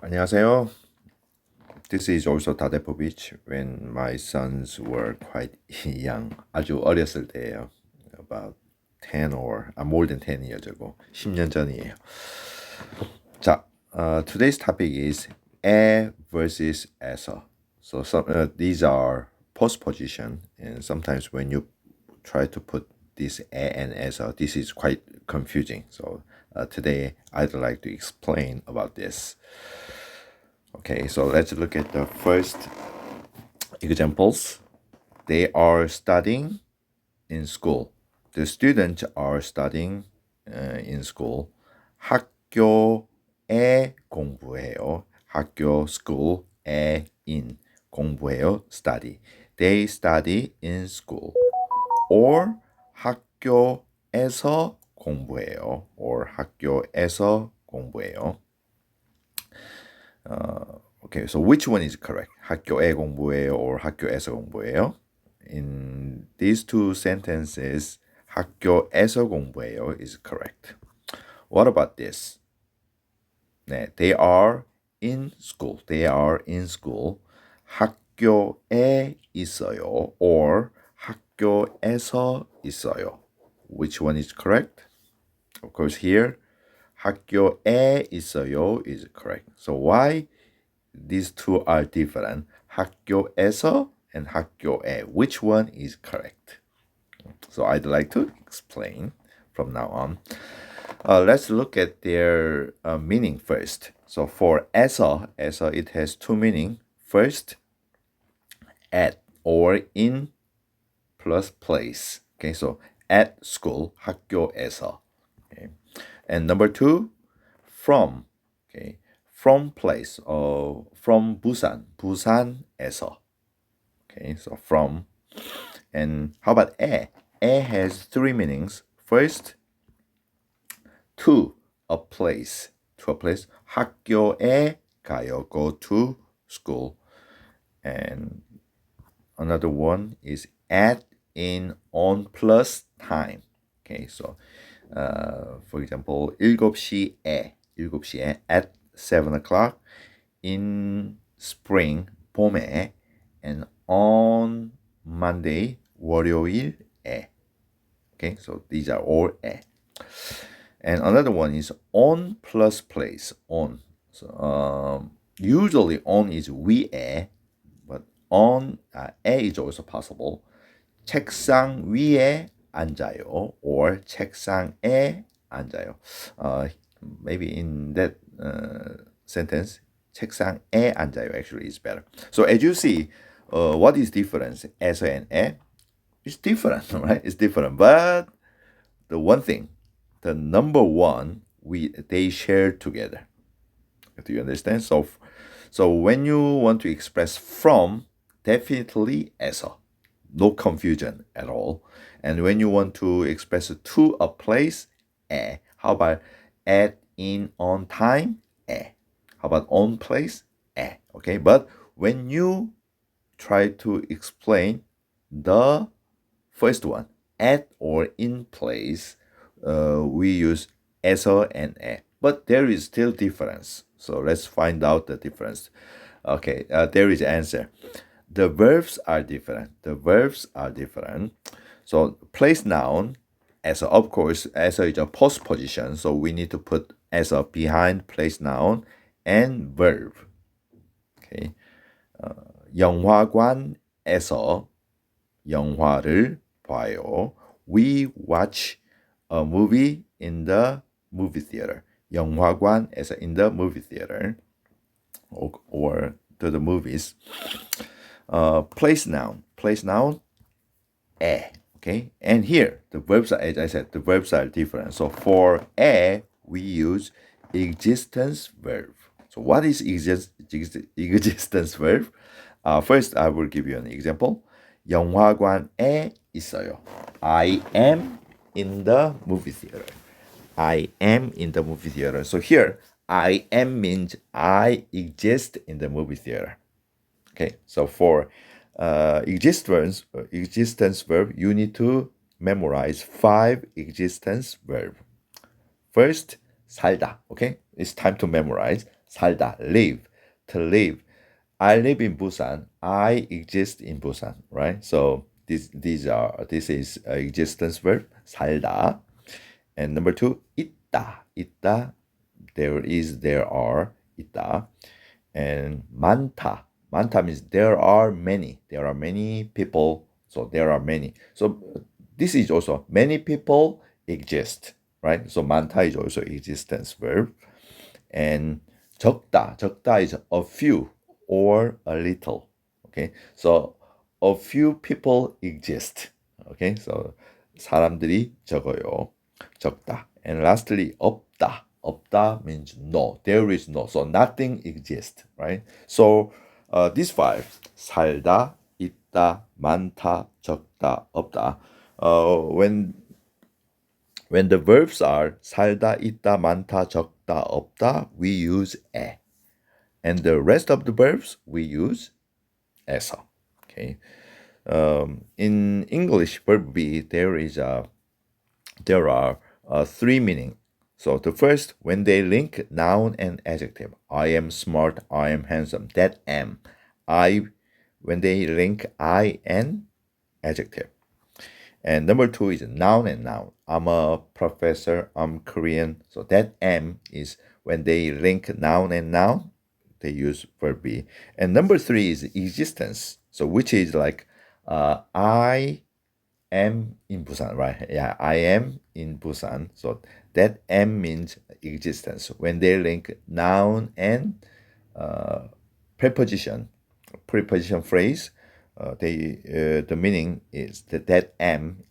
안녕하세요. This is also Tadepovich when my sons were quite young. 아주 어렸을 때예요. About 10 or more than 10 years ago. 10년 전이에요. 자, today's topic is 에 versus 에서. So these are postposition, and sometimes when you try to put this 에 and 에서, this is quite confusing. So today I'd like to explain about this. Okay, so let's look at the first examples. They are studying in school. The students are studying in school. 학교에 공부해요. 학교 school에 in 공부해요. Study. They study in school. Or 학교에서 공부해요. Or 학교에서 공부해요. Okay, so which one is correct? 학교에 공부해요 or 학교에서 공부해요? In these two sentences, 학교에서 공부해요 is correct. What about this? 네, they are in school. They are in school. 학교에 있어요 or 학교에서 있어요. Which one is correct? Of course, here 학교에 있어요 is correct. So why these two are different? 학교에서 and 학교에. Which one is correct? So I'd like to explain from now on. Let's look at their meaning first. So for 에서, it has two meaning. First, at or in plus place. Okay, so at school, 학교에서. Okay. And number two, from. Okay, from place or from Busan, 부산에서. Okay, so from. And how about 에? 에 has three meanings. First, to a place. To a place. 학교에 가요. Go to school. And another one is at, in, on plus time. Okay, so for example, 7시에 at 7 o'clock in spring, 봄에, and on Monday, 월요일에. Okay, so these are all 에. And another one is on plus place, on. So usually on is 위에, but on 에 is also possible. 책상 위에 앉아요 or 책상에 앉아요. Maybe in that sentence, 책상에 앉아요 actually is better. So as you see, what is difference? 에서 and 에? It's different, right? It's different. But the one thing, the number one, they share together. Do you understand? So when you want to express from, definitely 에서. No confusion at all. And when you want to express to a place, 에. How about at, in, on time, 에. How about on place, 에. Okay, but when you try to explain the first one, at or in place, we use 에서 and 에. But there is still difference. So let's find out the difference. Okay, there is answer. The verbs are different. So place noun, as of course, as is a postposition. So we need to put as behind place noun and verb. Okay. 영화관에서 영화를 봐요. We watch a movie in the movie theater. 영화관에서 in the movie theater or to the movies. Place noun, 에. Okay, and here the verbs are, as I said, the verbs are different. So for 에, we use existence verb. So what is existence verb? First, I will give you an example. 영화관에 있어요. I am in the movie theater. I am in the movie theater. So here, I am means I exist in the movie theater. Okay, so for existence verb, you need to memorize 5 existence verb. First, 살다. Okay, it's time to memorize. 살다, live, to live. I live in Busan. I exist in Busan, right? So this is a existence verb, 살다. And number two, 있다. 있다, there is, there are, 있다. And 많다. 많다 means there are many. There are many people. So there are many. So this is also many people exist, right? So 많다 is also existence verb. And 적다. 적다 is a few or a little. Okay. So a few people exist. Okay. So 사람들이 적어요. 적다. And lastly, 없다. 없다 means no. There is no. So nothing exists, right? So these five, 살다, 있다, 많다, 적다, 없다. When the verbs are 살다, 있다, 많다, 적다, 없다, we use 에. And the rest of the verbs we use 에서. Okay. In English, verb be there are three meanings. So the first, when they link noun and adjective, I am smart, I am handsome, that am. When they link I and adjective. And number two is noun and noun. I'm a professor, I'm Korean. So that am is when they link noun and noun, they use verb be. And number three is existence. So which is like I am in Busan, right? Yeah, I am in Busan. So that am means existence. When they link noun and preposition phrase, the meaning is that am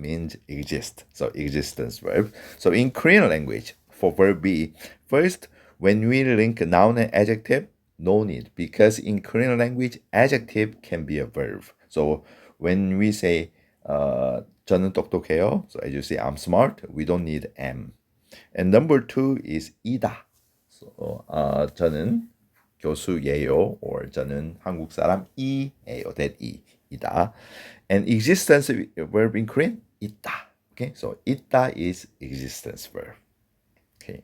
means exist. So existence verb. So in Korean language, for verb be, first when we link noun and adjective, no need, because in Korean language adjective can be a verb. So when we say 저는 똑똑해요, so as you say I'm smart, we don't need am. And number two is 이다. So 저는 교수예요, or 저는 한국 사람이에요. That 이다. And existence verb in Korean, 있다. Okay, so 있다 is existence verb. Okay,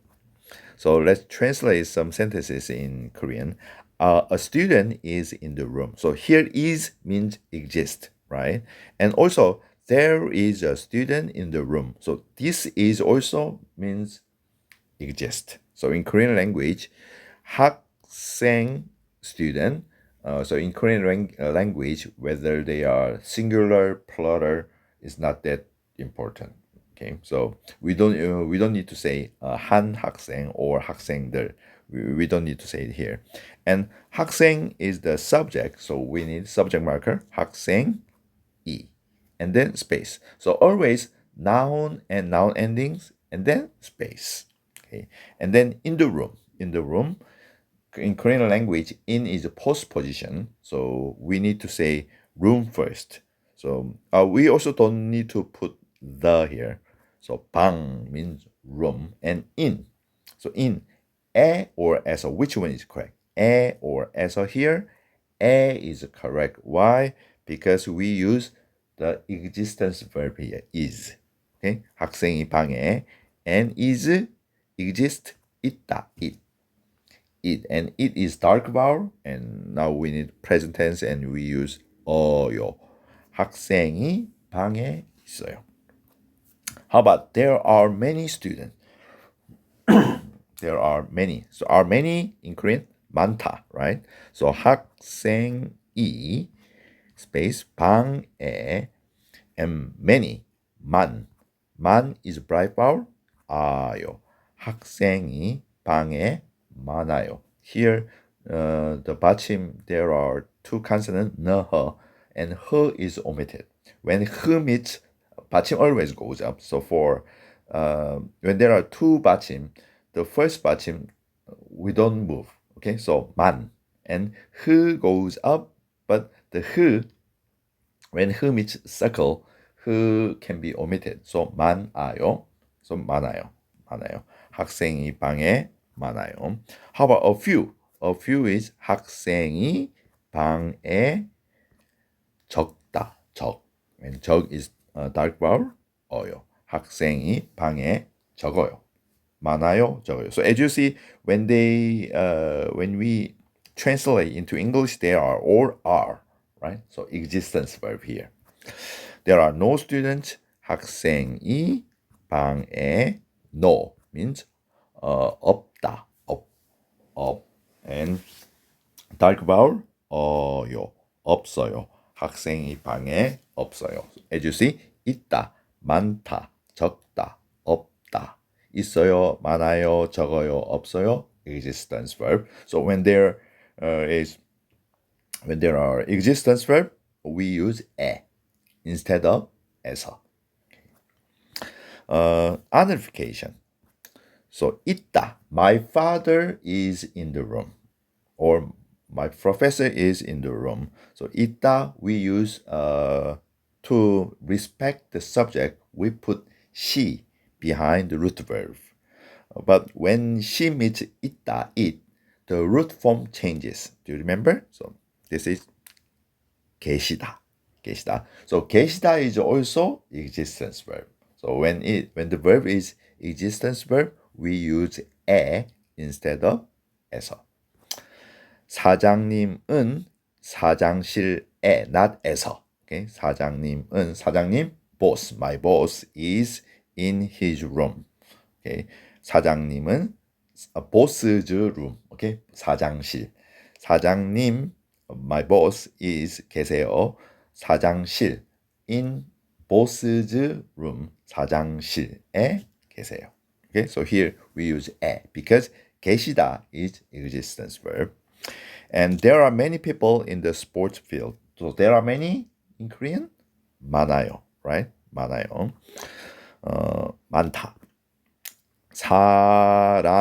so let's translate some sentences in Korean. A student is in the room. So here is means exist, right? And also there is a student in the room. So this is also means exist. So in Korean language, 학생, student. So in Korean language, whether they are singular, plural, is not that important. Okay, so we don't need to say 한 학생 or 학생들. We don't need to say it here. And 학생 is the subject, so we need subject marker 학생이, and then space. So always noun and noun endings, and then space. Okay, and then in the room. In Korean language, in is a post position, so we need to say room first. So we also don't need to put the here. So 방 means room, and in. So in, 에 or 에서, which one is correct? 에 or 에서 here? 에 is correct. Why? Because we use the existence verb here, is. Okay, 학생이 방에, and is, exist, 있다, it. And it is dark vowel, and now we need present tense, and we use 어요. 학생이 방에 있어요. How about there are many students? There are many. So are many in Korean? 많다, right? So 학생이 space 방에, and many, 만 is bright vowel, 아요. 학생이 방에 많아요. Here, the 받침, there are two consonants, 너, 허, and 허 is omitted. When 허 meets, 받침 always goes up. So for when there are two 받침, the first 받침 we don't move. Okay, so 만, and 허 goes up, but the 허, when 허 meets circle, 허 can be omitted. So 많아요. So 많아요. 학생이 방에 많아요. How about a few? A few is 학생이 방에 적다. 적. And 적 is dark vowel. 어요. 학생이 방에 적어요. 많아요, 적어요. So as you see, when we translate into English, they are or are, right? So existence verb here. There are no students. 학생이 방에 no means 없다, 없. And dark vowel 요 없어요. 학생이 방에 없어요. As you see, 있다, 많다, 적다, 없다. 있어요, 많아요, 적어요, 없어요. Existence verb. So when there are existence verb, we use 에 instead of 에서. Honorification. So 있다. My father is in the room, or my professor is in the room. So 있다 we use to respect the subject. We put she behind the root verb. But when she meets 있다, it, the root form changes. Do you remember? So this is 계시다. 계시다. So 계시다 is also existence verb. So when the verb is existence verb, we use 에 instead of 에서. 사장님은 사장실에 not 에서. Okay? 사장님 boss, my boss is in his room. Okay? 사장님은 boss's room. Okay? 사장실. 사장님 my boss is 계세요. 사장실 in boss's room. 사장실에 계세요. Okay, so here we use 에 because 계시다 is existence verb. And there are many people in the sports field. So there are many in Korean? 많아요, right? 많아요. 많다. 사람들,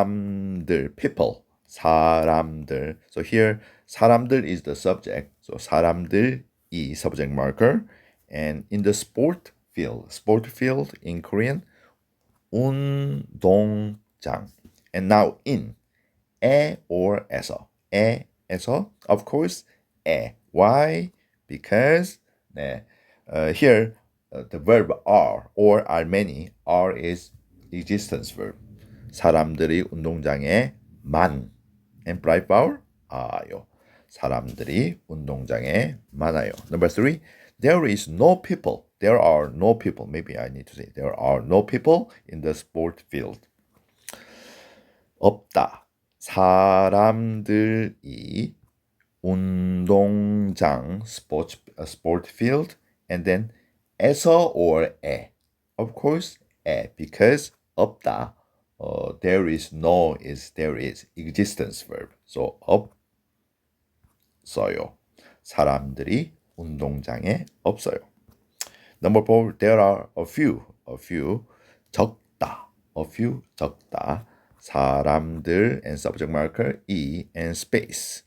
people. 사람들. So here 사람들 is the subject. So 사람들이 subject marker. And in the sport field in Korean, 운동장. And now in 에 or 에서. 에서, of course, 에. Why? Because here the verb are or are many. Are is existence verb. 사람들이 운동장에 and bright vowel 아요. 사람들이 운동장에 많아요. Number 3, there is no people. There are no people. Maybe I need to say there are no people in the sport field. 없다. 사람들이 운동장 sport field and then 에서 or 에. Of course 에 because 없다. There is no is there is existence verb. So 없어요. 사람들이 운동장에 없어요. Number 4, there are a few 적다. A few 적다. 사람들 and subject marker e and space.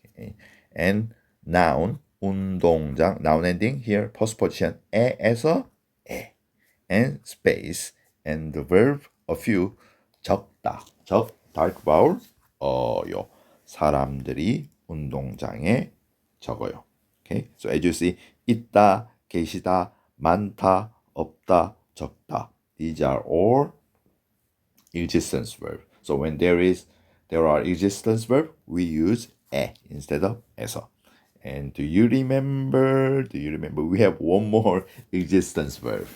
Okay. And noun 운동장 noun ending here postposition 에에서 에 and space and the verb a few 적다. dark vowel 요. 사람들이 운동장에 적어요. Okay? So as you see 있다, 계시다, 많다, 없다, 적다. These are all existence verb. So when there are existence verb, we use 에 instead of 에서. And do you remember? We have one more existence verb.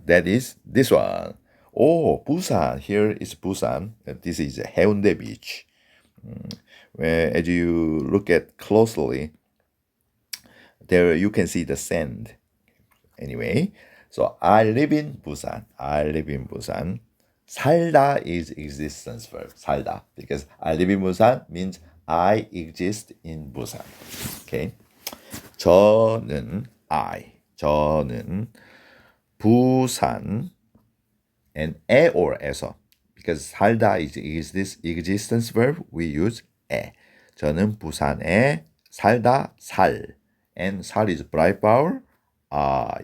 That is this one. Oh, Busan. Here is Busan. This is Haeundae Beach. Where as you look at closely, there you can see the sand. Anyway, so I live in Busan. 살다 is existence verb. 살다. Because I live in Busan means I exist in Busan. Okay. 저는 부산 and 에 or 에서. Because 살다 is this existence verb, we use 에. 저는 부산에 살다 살. And 살 is bright vowel.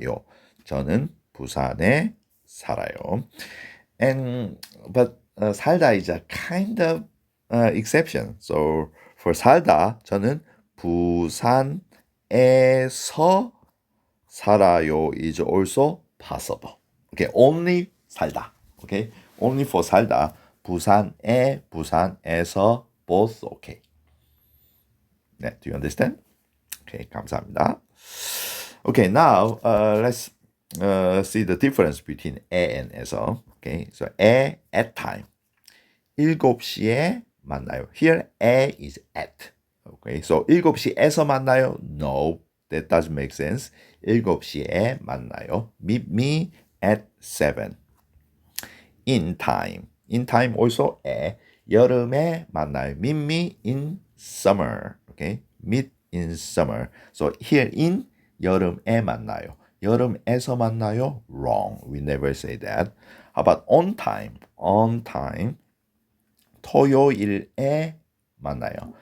요. 저는 부산에 살아요. But 살다 is a kind of exception. So for 살다, 저는 부산에서 살아요 is also possible. Okay, only 살다. Okay, only for 살다. 부산에, 부산에서 both okay. 네, do you understand? Okay, 감사합니다. Okay, now let's see the difference between 에 and 에서. Okay, so 에 at time. 7시에 만나요. Here 에 is at. Okay, so 7시에서 만나요? No, that doesn't make sense. 7시에 만나요. Meet me at 7. In time. In time also 에. 여름에 만나요. Meet me in summer. Okay, meet in summer. So here in 여름에 만나요. 여름에서 만나요? Wrong. We never say that. How about on time? On time. 토요일에 만나요.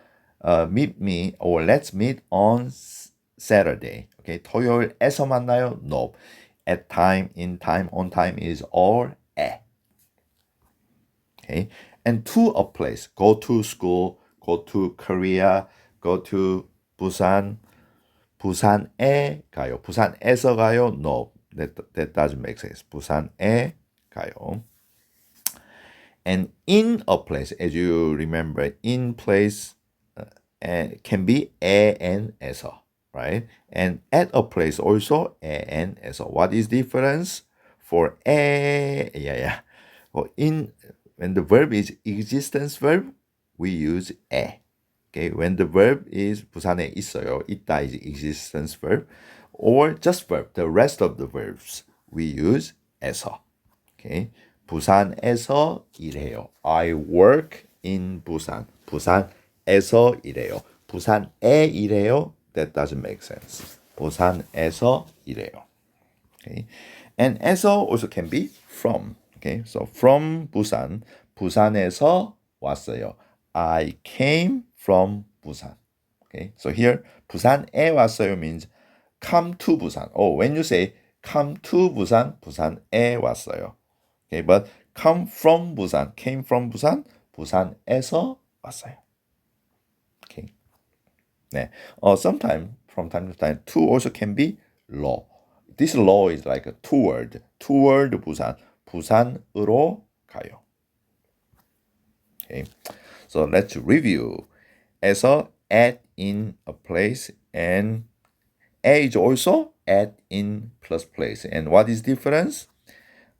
Meet me or let's meet on Saturday. Okay, 토요일에서 만나요? No. At time, in time, on time is all 에. Okay, and to a place. Go to school, go to Korea, go to Busan. 부산에 가요. 부산에서 가요? No, that doesn't make sense. 부산에 가요. And in a place, as you remember, in place can be 에 and 에서, right? And at a place also 에 and 에서. What is difference for 에? Yeah. For in when the verb is existence verb, we use 에. Okay, when the verb is 부산에 있어요, 있다 is existence verb, or just verb, the rest of the verbs we use 에서. Okay, 부산에서 일해요. I work in Busan. 부산에서 일해요. 부산에 일해요. That doesn't make sense. 부산에서 일해요. Okay, and 에서 also can be from. Okay, so from Busan. 부산에서 왔어요. I came from Busan. Okay, so here 부산에 왔어요 means come to Busan. Oh, when you say come to Busan, 부산에 왔어요. Okay, but come from Busan, came from Busan, 부산에서 왔어요. Okay. 네. Sometimes from time to time, to also can be 로. This law is like a toward 부산, 부산으로 가요. Okay, so let's review. 에서 at in a place and a is also at in plus place. And what is difference?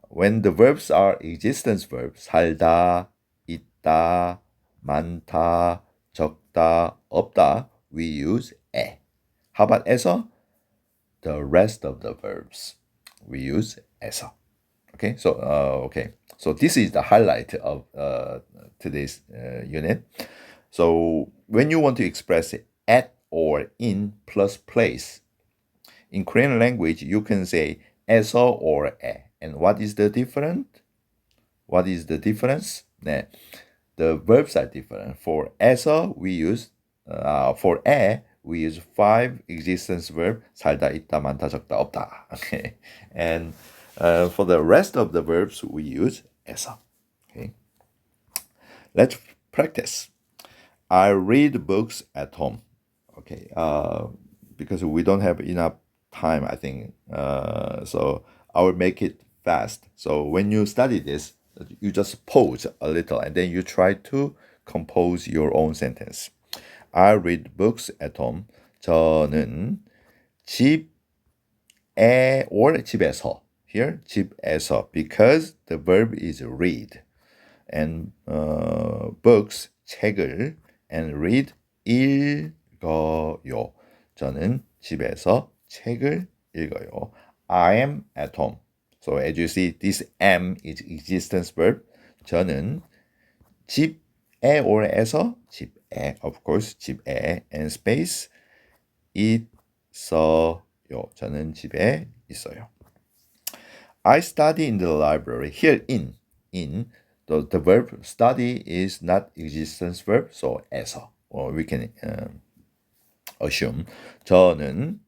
When the verbs are existence verbs, 살다, 있다, 많다, 적다, 없다, we use 에. How about 에서? The rest of the verbs, we use 에서. Okay, so this is the highlight of today's unit. So when you want to express at or in plus place, in Korean language, you can say 에서 or 에. And what is the difference? What is the difference? 네, the verbs are different. For 에서, we use, for 에, we use 5 existence verb, 살다, 있다, 많다, 적다, 없다. Okay, and for the rest of the verbs, we use 에서. Okay, let's practice. I read books at home. Okay, because we don't have enough time, I think. So I will make it fast. So when you study this, you just pause a little and then you try to compose your own sentence. I read books at home. 저는 집에 or 집에서. Here, 집에서, because the verb is read. And books, 책을, and read, 읽어요. 저는 집에서 책을 읽어요. I am at home. So as you see, this am is existence verb. 저는 집에 or 에서, 집에, of course, 집에, and space, 있어요. 저는 집에 있어요. I study in the library. Here, in, the verb study is not existence verb, so 에서. Or we can assume. 저는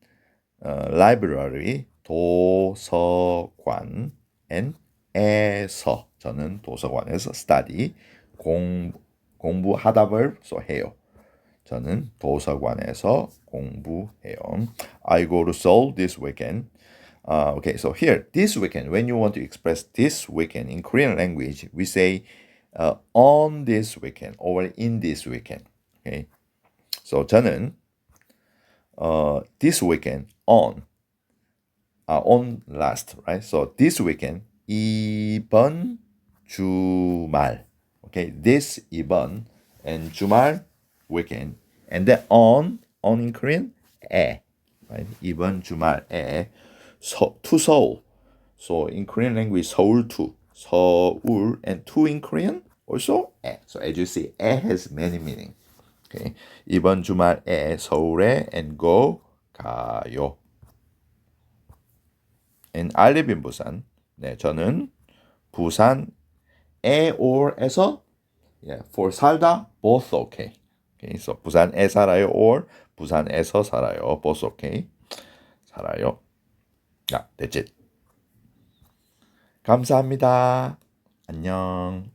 library, 도서관, and 에서. 저는 도서관에서 study, 공부하다 verb, so 해요. 저는 도서관에서 공부해요. I go to Seoul this weekend. Okay, so here, this weekend, when you want to express this weekend in Korean language, we say on this weekend or in this weekend. Okay, so 저는 this weekend on last, right? So this weekend 이번 주말. Okay, this 이번 and 주말 weekend, and then on in Korean 에, right? 이번 주말에 to Seoul. So in Korean language, Seoul to 서울, and to in Korean also 에. So as you see, 에 has many meaning. Okay, 이번 주말에 서울에 and go 가요. And I live in Busan. 네, 저는 부산에 or에서 for 살다 both okay. Okay, so 부산에 살아요 or 부산에서 살아요. both okay. 살아요. Yeah, that's it. 감사합니다. 안녕.